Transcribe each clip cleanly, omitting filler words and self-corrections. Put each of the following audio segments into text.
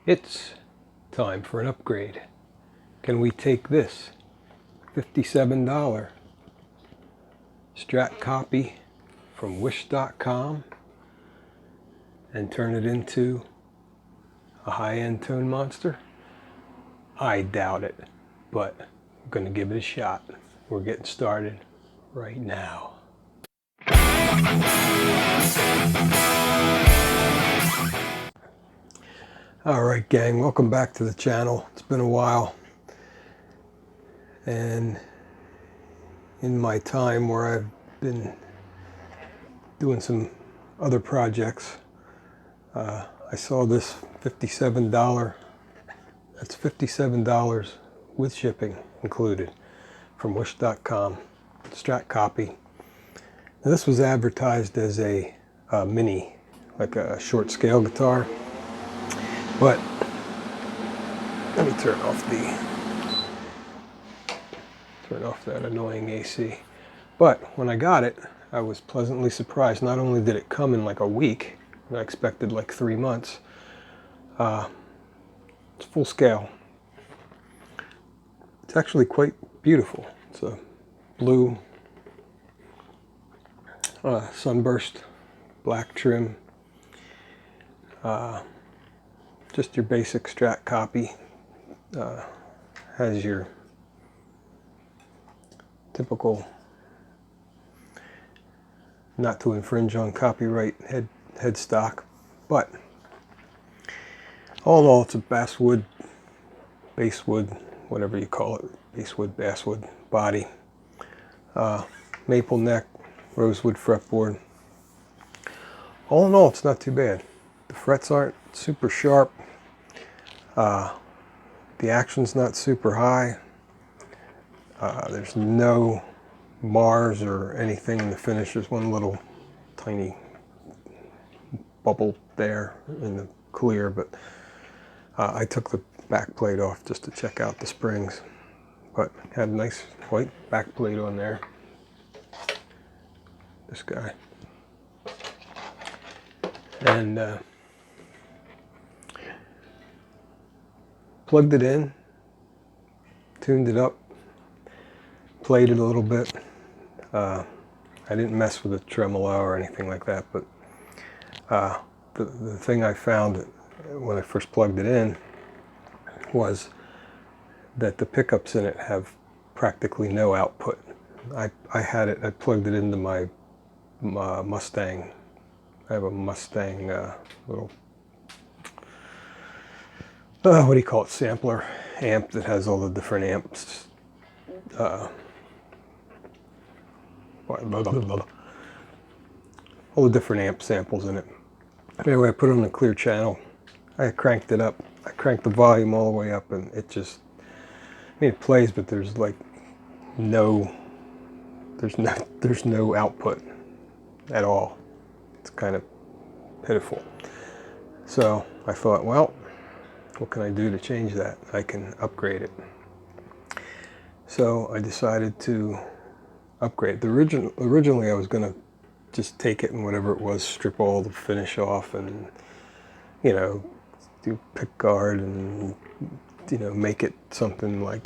It's time for an upgrade. Can we take this $57 Strat copy from wish.com and turn it into a high-end tone monster? I doubt it, but I'm going to give it a shot. We're getting started right now. Alright gang, welcome back to the channel. It's been a while, and in my time where I've been doing some other projects, I saw this $57, that's $57 with shipping included, from wish.com, Strat copy. Now, this was advertised as a mini, like a short scale guitar. But let me turn off that annoying AC. But when I got it, I was pleasantly surprised. Not only did it come in like a week, I expected like 3 months. It's full scale. It's actually quite beautiful. It's a blue sunburst, black trim. Just your basic Strat copy. Has your typical, not to infringe on copyright headstock, but all in all, it's a basswood, whatever you call it, basswood body, maple neck, rosewood fretboard. All in all, it's not too bad. The frets aren't super sharp. The action's not super high. There's no Mars or anything in the finish. There's one little tiny bubble there in the clear, but I took the back plate off just to check out the springs. But had a nice white back plate on there. This guy. And plugged it in, tuned it up, played it a little bit. I didn't mess with the tremolo or anything like that, but the thing I found when I first plugged it in was that the pickups in it have practically no output. I plugged it into my Mustang. I have a Mustang little, what do you call it, sampler amp that has all the different amps, all the different amp samples in it. Anyway, I put it on the clear channel. I cranked it up. I cranked the volume all the way up, and it just, I mean, it plays, but there's like no output at all. It's kind of pitiful. So I thought, well, what can I do to change that? I can upgrade it. So I decided to upgrade. Originally I was going to just take it and whatever it was, strip all the finish off and, you know, do pick guard and, you know, make it something like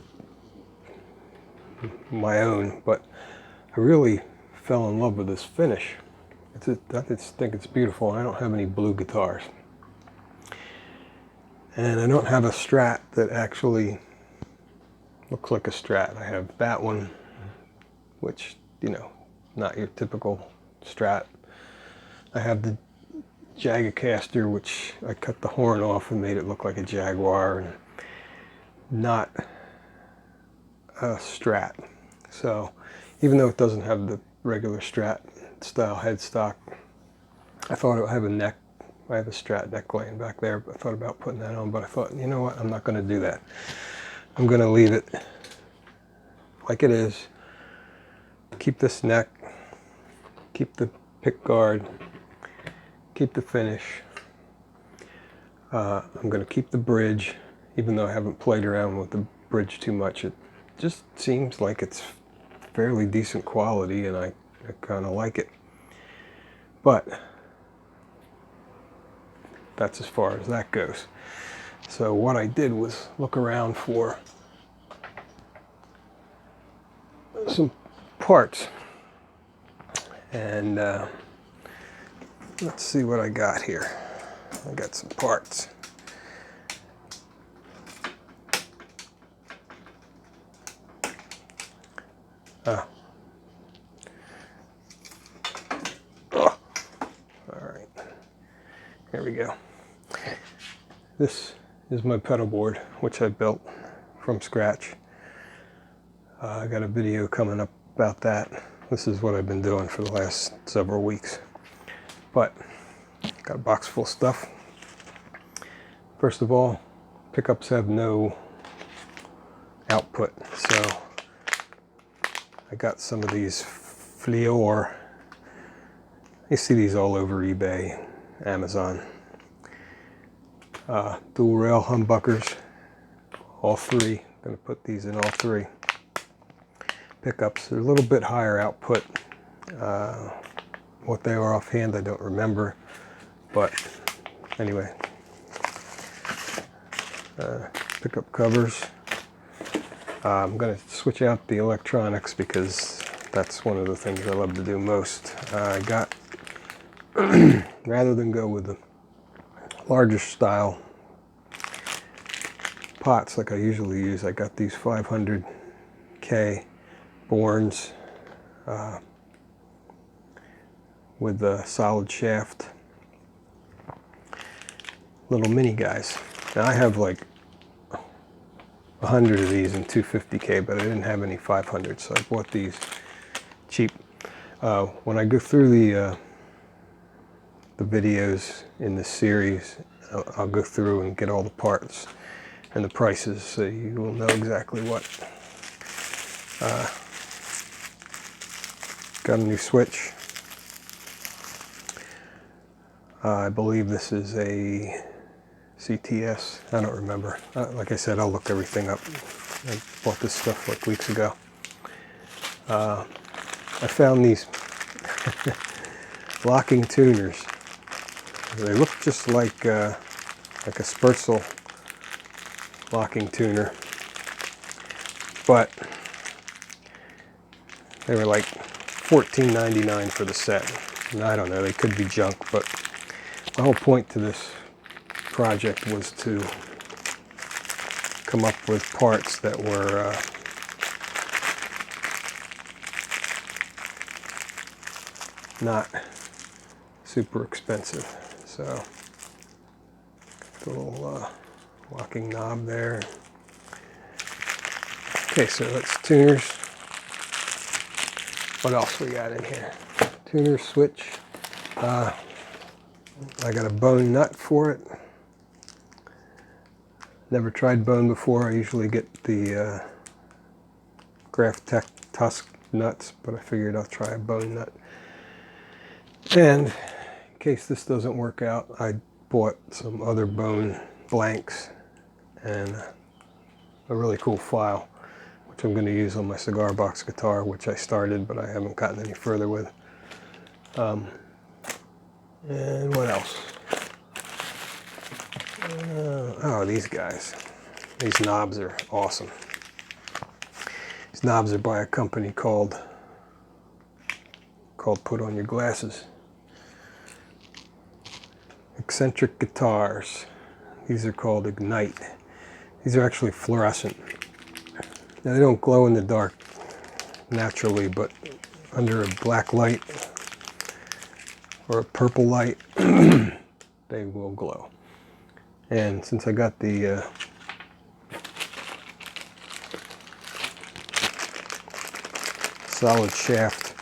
my own. But I really fell in love with this finish. I just think it's beautiful. I don't have any blue guitars. And I don't have a Strat that actually looks like a Strat. I have that one, which, you know, not your typical Strat. I have the Jagacaster, which I cut the horn off and made it look like a Jaguar, and not a Strat. So even though it doesn't have the regular Strat style headstock, I thought I have a neck. I have a Strat neck laying back there, but I thought about putting that on, but I thought, you know what, I'm not going to do that. I'm going to leave it like it is. Keep this neck, keep the pick guard, keep the finish. I'm going to keep the bridge, even though I haven't played around with the bridge too much. It just seems like it's fairly decent quality, and I kind of like it. But that's as far as that goes. So what I did was look around for some parts, and let's see what I got here. I got some parts. Oh, all right, here we go. This is my pedal board, which I built from scratch. I got a video coming up about that. This is what I've been doing for the last several weeks. But got a box full of stuff. First of all, pickups have no output, so I got some of these Fleor. You see these all over eBay, Amazon. Dual rail humbuckers, all three. I'm going to put these in all three pickups. They're a little bit higher output. What they are offhand, I don't remember, but anyway. Pickup covers. I'm going to switch out the electronics because that's one of the things I love to do most. I got, rather than go with the larger style pots like I usually use, I got these 500K Bournes with the solid shaft, little mini guys. Now I have like 100 of these in 250K, but I didn't have any 500, so I bought these cheap. When I go through the videos in this series, I'll go through and get all the parts and the prices, so you will know exactly what. Got a new switch. I believe this is a CTS. I don't remember. Like I said, I'll look everything up. I bought this stuff like weeks ago. I found these locking tuners. They look just like a Sperzel locking tuner, but they were like $14.99 for the set. And I don't know, they could be junk, but the whole point to this project was to come up with parts that were not super expensive. So the little locking knob there. Okay, so that's tuners. What else we got in here? Tuner switch. I got a bone nut for it. Never tried bone before. I usually get the Graph Tech Tusk nuts, but I figured I'll try a bone nut. And in case this doesn't work out, I bought some other bone blanks and a really cool file, which I'm going to use on my cigar box guitar, which I started, but I haven't gotten any further with. And what else? Oh, these guys. These knobs are awesome. These knobs are by a company called Put On Your Glasses. Eccentric Guitars. These are called Ignite. These are actually fluorescent. Now they don't glow in the dark naturally, but under a black light or a purple light, they will glow. And since I got the solid shaft,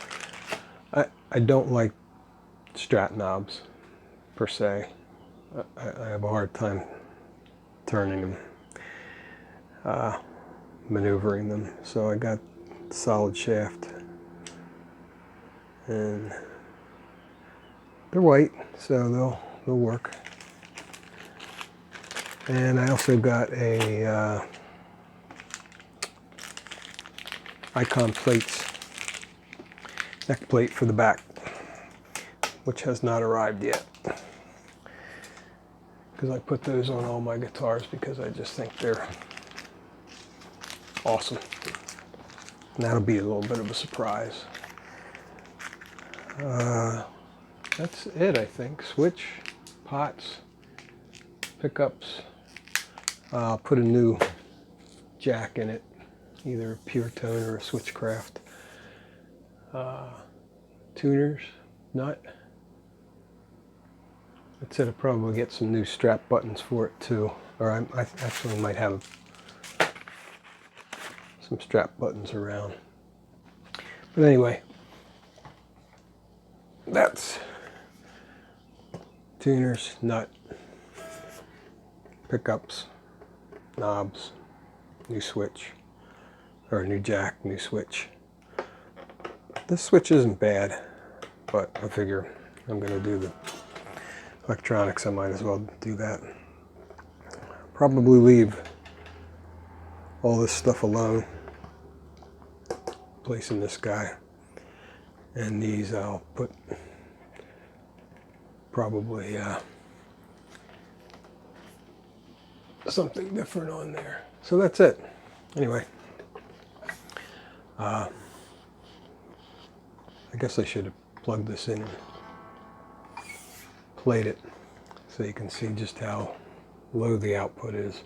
I don't like Strat knobs per se. I have a hard time turning them, maneuvering them. So I got solid shaft, and they're white, so they'll work. And I also got a Icon plates, neck plate for the back, which has not arrived yet. because I put those on all my guitars because I just think they're awesome. And that'll be a little bit of a surprise. That's it, I think. Switch, pots, pickups. I'll put a new jack in it, either a pure tone or a Switchcraft. Tuners, nut. That's it. I'll probably get some new strap buttons for it too. Or I actually might have some strap buttons around. But anyway, that's tuners, nut, pickups, knobs, new switch, or new jack, new switch. This switch isn't bad, but I figure I'm going to do the electronics. I might as well do that. Probably leave all this stuff alone. Placing this guy. And these I'll put probably something different on there. So that's it. Anyway, I guess I should have plugged this in and played it so you can see just how low the output is.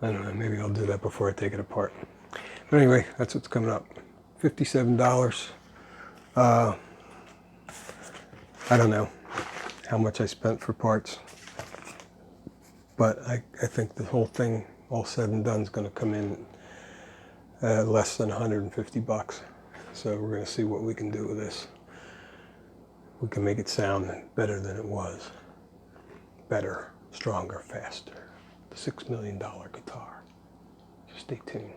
I don't know, maybe I'll do that before I take it apart. But anyway, that's what's coming up. $57. I don't know how much I spent for parts, but I think the whole thing, all said and done, is going to come in less than 150 bucks. So we're going to see what we can do with this. We can make it sound better than it was. Better, stronger, faster. The $6 million guitar. So stay tuned.